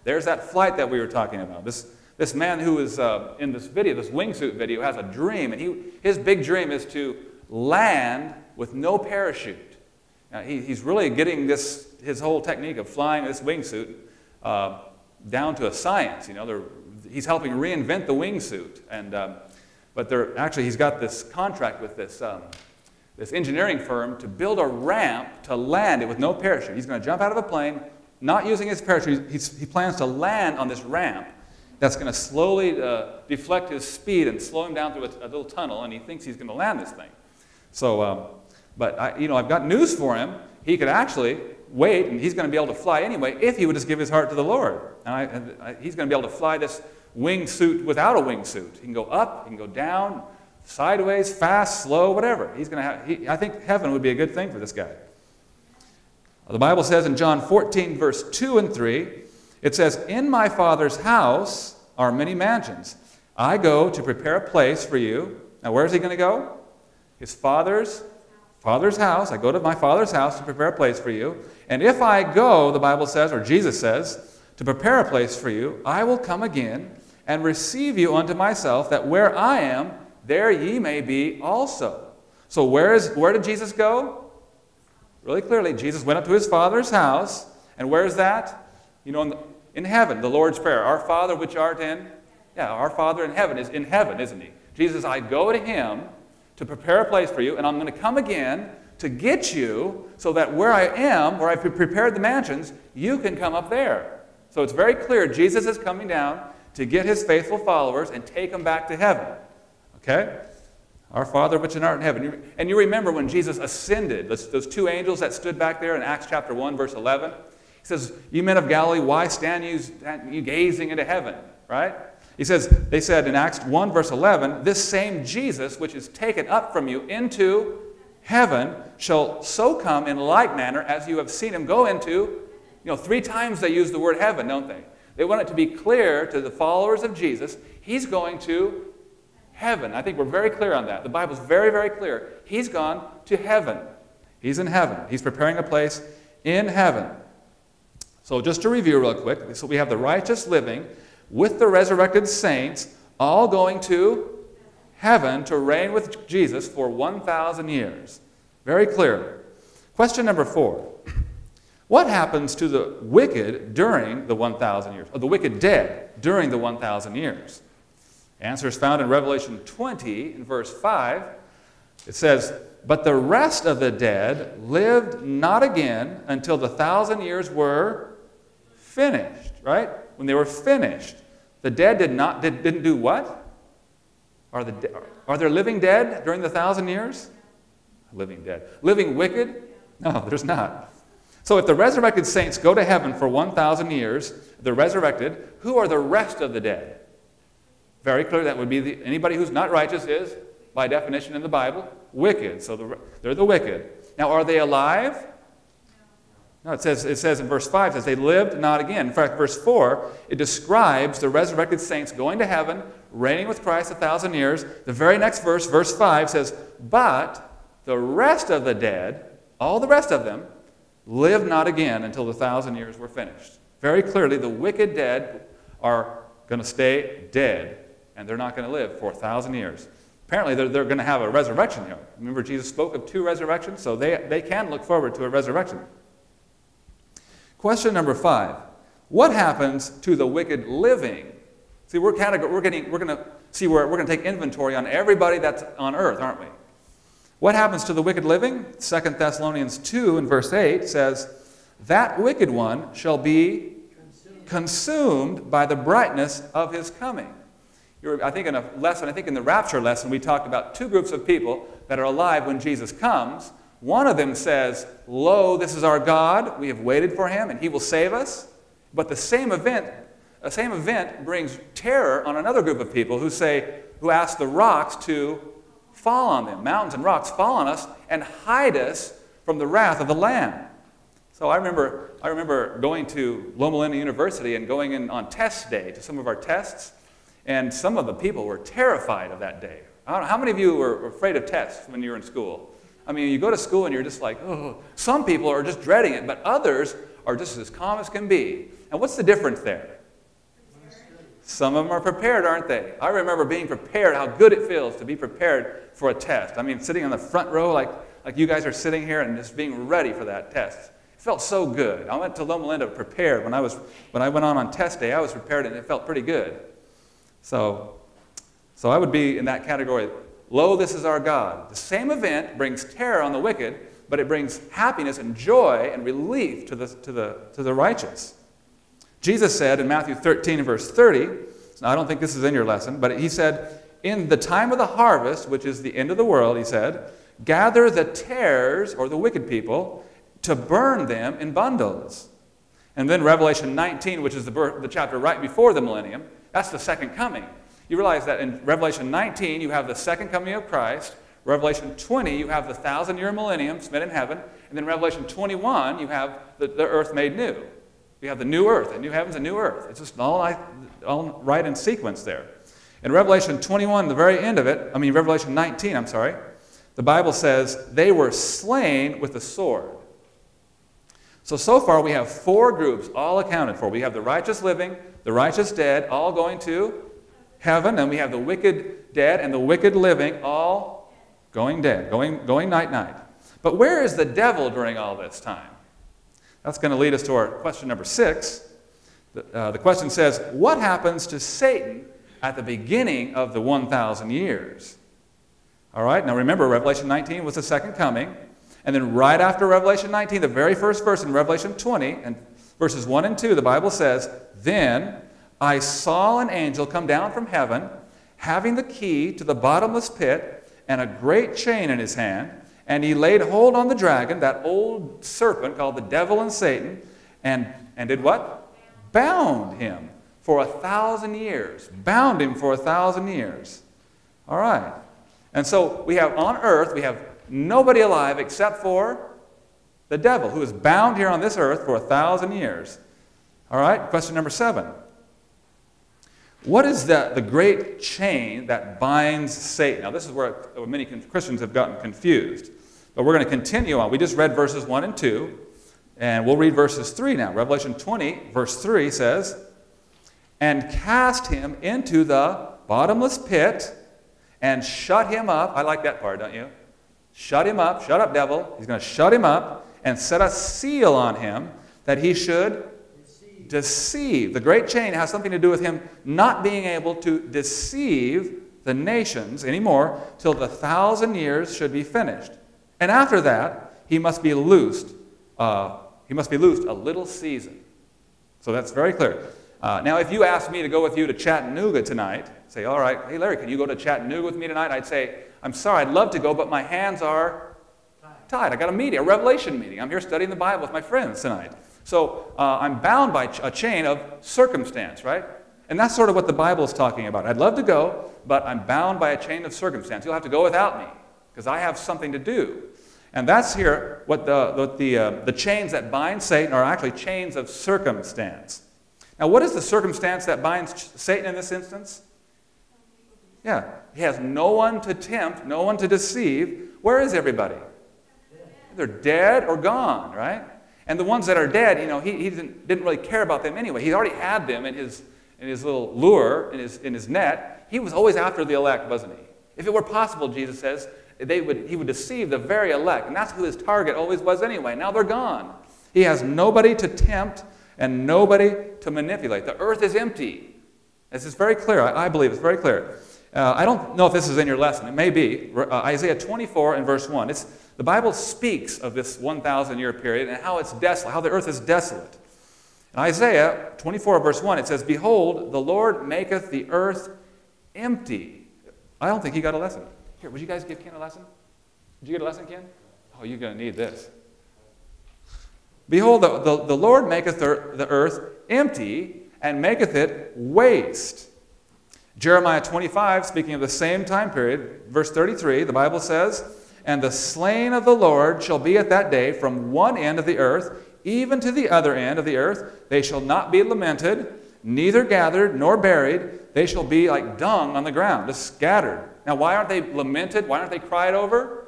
There's that flight that we were talking about. This man who is in this video, this wingsuit video, has a dream, and his big dream is to land with no parachute. Now, he's really getting his whole technique of flying this wingsuit down to a science. You know, he's helping reinvent the wingsuit, but he's got this contract with this engineering firm to build a ramp to land it with no parachute. He's going to jump out of a plane, not using his parachute. He plans to land on this ramp that's going to slowly deflect his speed and slow him down through a little tunnel, and he thinks he's going to land this thing. So, but I've got news for him. He could actually wait, and he's going to be able to fly anyway if he would just give his heart to the Lord. And he's going to be able to fly this wingsuit without a wingsuit. He can go up, he can go down, sideways, fast, slow, whatever. I think heaven would be a good thing for this guy. The Bible says in John 14, verse 2 and 3, it says, "In my Father's house are many mansions. I go to prepare a place for you." Now, where is he going to go? His Father's house. I go to my Father's house to prepare a place for you. "And if I go," the Bible says, or Jesus says, "to prepare a place for you, I will come again and receive you unto myself, that where I am, there ye may be also." So where did Jesus go? Really clearly, Jesus went up to his Father's house. And where is that? You know, in heaven, the Lord's Prayer. "Our Father which art in..." Yeah, our Father in heaven is in heaven, isn't he? Jesus, I go to him to prepare a place for you, and I'm going to come again to get you so that where I am, where I've prepared the mansions, you can come up there. So it's very clear Jesus is coming down to get his faithful followers and take them back to heaven. Okay? "Our Father which art in heaven." And you remember when Jesus ascended, those two angels that stood back there in Acts chapter 1, verse 11. He says, "You men of Galilee, why stand you gazing into heaven?" Right? They said in Acts 1, verse 11, "This same Jesus which is taken up from you into heaven shall so come in like manner as you have seen him go into..." 3 times they use the word heaven, don't they? They want it to be clear to the followers of Jesus, he's going to heaven. I think we're very clear on that. The Bible's very, very clear. He's gone to heaven. He's in heaven. He's preparing a place in heaven. So just to review real quick, so we have the righteous living with the resurrected saints all going to heaven to reign with Jesus for 1,000 years. Very clearly. Question number 4. What happens to the wicked during the 1,000 years? Or the wicked dead during the 1,000 years? The answer is found in Revelation 20 in verse 5. It says, "But the rest of the dead lived not again until the 1,000 years were finished." Right? When they were finished. The dead didn't do what? Are there living dead during the 1,000 years? Living dead. Living wicked? No, there's not. So if the resurrected saints go to heaven for 1,000 years, they're resurrected, who are the rest of the dead? Very clear, that would be anybody who's not righteous is, by definition in the Bible, wicked. So they're the wicked. Now, are they alive? No, it says in verse 5, it says they lived not again. In fact, verse 4, it describes the resurrected saints going to heaven, reigning with Christ 1,000 years. The very next verse, verse 5, says, "But the rest of the dead," all the rest of them, "lived not again until the 1,000 years were finished." Very clearly, the wicked dead are going to stay dead, and they're not going to live for 1,000 years. Apparently, they're going to have a resurrection here. Remember, Jesus spoke of 2 resurrections, so they can look forward to a resurrection. Question number 5. What happens to the wicked living? See, we're going to take inventory on everybody that's on earth, aren't we? What happens to the wicked living? 2 Thessalonians 2 in verse 8 says, "That wicked one shall be consumed by the brightness of his coming." I think in the rapture lesson, we talked about 2 groups of people that are alive when Jesus comes. One of them says, "Lo, this is our God. We have waited for him, and he will save us." But the same event brings terror on another group of people who ask the rocks to fall on them. Mountains and rocks fall on us and hide us from the wrath of the Lamb. So I remember going to Loma Linda University and going in on test day to some of our tests, and some of the people were terrified of that day. I don't know, how many of you were afraid of tests when you were in school? I mean, you go to school and you're just like, oh. Some people are just dreading it, but others are just as calm as can be. And what's the difference there? Some of them are prepared, aren't they? I remember being prepared, how good it feels to be prepared for a test. I mean, sitting on the front row like you guys are sitting here and just being ready for that test. It felt so good. I went to Loma Linda prepared. When I went on test day, I was prepared and it felt pretty good. So I would be in that category. Lo, this is our God. The same event brings terror on the wicked, but it brings happiness and joy and relief to the righteous. Jesus said in Matthew 13, verse 30, now I don't think this is in your lesson, but he said, in the time of the harvest, which is the end of the world, he said, gather the tares, or the wicked people, to burn them in bundles. And then Revelation 19, which is the chapter right before the millennium, that's the second coming. You realize that in Revelation 19, you have the second coming of Christ. Revelation 20, you have the 1,000-year millennium spent in heaven. And then Revelation 21, you have the earth made new. You have the new earth, the new heavens and new earth. It's just all right in sequence there. In Revelation 21, the very end of it, Revelation 19, I'm sorry, the Bible says, they were slain with the sword. So far we have 4 groups all accounted for. We have the righteous living, the righteous dead, all going to heaven, and we have the wicked dead and the wicked living, all going dead, going night-night. But where is the devil during all this time? That's going to lead us to our question number 6. The question says, what happens to Satan at the beginning of the 1,000 years? All right, now remember, Revelation 19 was the second coming. And then right after Revelation 19, the very first verse in Revelation 20, and verses 1 and 2, the Bible says, then I saw an angel come down from heaven, having the key to the bottomless pit and a great chain in his hand. And he laid hold on the dragon, that old serpent called the devil and Satan, and did what? Bound him for 1,000 years. Bound him for 1,000 years. All right. And so we have on earth, we have nobody alive except for the devil, who is bound here on this earth for 1,000 years. All right, question number 7. What is the great chain that binds Satan? Now, this is where many Christians have gotten confused. But we're going to continue on. We just read verses 1 and 2, and we'll read verses 3 now. Revelation 20, verse 3 says, and cast him into the bottomless pit and shut him up. I like that part, don't you? Shut him up. Shut up, devil. He's going to shut him up and set a seal on him that he should deceive. The great chain has something to do with him not being able to deceive the nations anymore till the 1,000 years should be finished. And after that, he must be loosed. He must be loosed a little season. So that's very clear. Now, if you asked me to go with you to Chattanooga tonight, say, all right, hey, Larry, can you go to Chattanooga with me tonight? I'd say, I'm sorry, I'd love to go, but my hands are tied. I got a meeting, a revelation meeting. I'm here studying the Bible with my friends tonight. So I'm bound by a chain of circumstance, right? And that's sort of what the Bible is talking about. I'd love to go, but I'm bound by a chain of circumstance. You'll have to go without me because I have something to do. And that's here what the chains that bind Satan are actually chains of circumstance. Now, what is the circumstance that binds Satan in this instance? Yeah, he has no one to tempt, no one to deceive. Where is everybody? They're dead or gone, right? And the ones that are dead, you know, he didn't really care about them anyway. He already had them in his little lure, in his net. He was always after the elect, wasn't he? If it were possible, Jesus says, he would deceive the very elect. And that's who his target always was anyway. Now they're gone. He has nobody to tempt and nobody to manipulate. The earth is empty. This is very clear. I believe it's very clear. I don't know if this is in your lesson. It may be. Isaiah 24 and verse 1. The Bible speaks of this 1,000-year period and how it's desolate, how the earth is desolate. In Isaiah 24 verse 1, it says, behold, the Lord maketh the earth empty. I don't think he got a lesson. Here, would you guys give Ken a lesson? Did you get a lesson, Ken? Oh, you're going to need this. Behold, the Lord maketh the earth empty and maketh it waste. Jeremiah 25, speaking of the same time period, verse 33, the Bible says, and the slain of the Lord shall be at that day from one end of the earth, even to the other end of the earth. They shall not be lamented, neither gathered nor buried. They shall be like dung on the ground, just scattered. Now, why aren't they lamented? Why aren't they cried over?